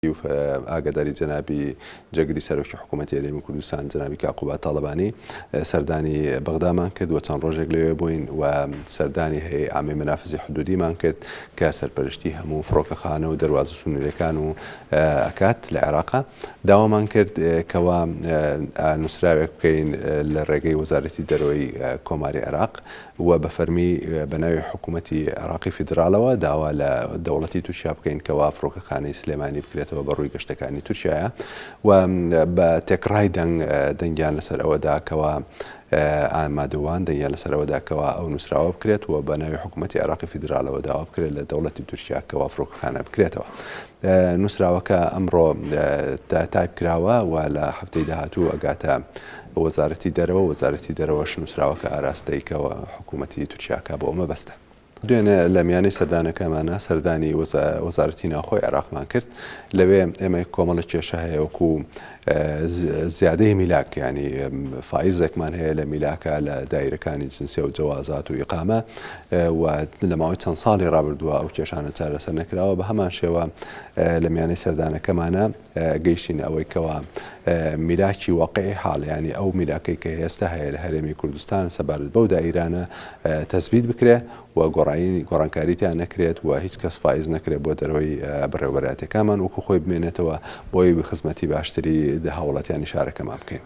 ئاگاداری جەنابی جەگری سەرۆکی حکوومەتی هەرێمی کوردستان جەنابی کاقوبا تاڵەبانی سەردانی بەغدامان کرد و چەند ڕۆژێک لەوێ بووین و سەردانی هەیە ئامی منافزی حدودیمان کرد کە سەرپەرشتی هەموو فڕۆکەخانە و دەواازە سنوورەکان و ئەکات لە عێراقا داوامان کرد کەوا نووسراوێک بکەین لە ڕێگەی وەزارەتی دەرەوەی کۆماری عێراق و بە فەرمی بە ناوی حکوومەتی عێراقی فیدراڵەوە داوا لە دەوڵەتی تورکیا بکەین کەوا فڕۆکەخانەی سلێمانی بکرێتەوە بە ڕووی گەشتەکانی تورکیایە و بە تێکڕای دەنگیان لەسەر ئەوەدا کەوا ئامادەوان دەنگیان لەسەر ئەوەداکەوە ئەو نووسراوە بکرێت و بە ناوی حکوومەتی عێراقی فیدراڵەوە داوا بکرێت لە دەوڵەتی تورکیا کەوا فڕۆکەخانە بکرێتەوە. نووسراوەکە ئەمڕۆ تایپ کراوە و لە هەفتەی داهاتوو ئەگاتە وەزارەتی دەرەوە وەزارەتی دەرەوەش نووسراوەکە ئاراستەیکەوە حکوومەتی تورکیاکە بۆ ئەمە بەستە. دوێنێ لە میانەی سەردانەکەمانە سەردانی وەزارەتی ناوخۆی عێراقمان کرد لەوێ ئێمە کۆمەڵە کێشە هەیە وەکو زیادەی میلاک ینی فایزێکمان هەیە لە میلاکە لە دایرەکانی جنسیە و جەوازات و ئیقامە و لە ماوەی چەند ساڵی ڕابردووە ئەو کێشانە چارەسەر نەکراوە بە هەمان شێوە لە میانەی سەردانەکەمانە گەیشتین ئەوەی کەوا میلاکی واقعی حاڵ ینی ئەو میلاکەی کە ئێستا هەیە لە هەرێمی کوردستان سەبارەت بەو دائیرانە تەثبیت بکرێ و گۆڕانکاریتیان نەکرێت و هیچ کەس فایز نەکرێت بۆ دەرەوەی بڕێوەبەراتەکەمان وەکو خۆی بمێنێتەوە بۆی خزمەتی باشتری هەوڵەتیانی شارەکەمان بکەین.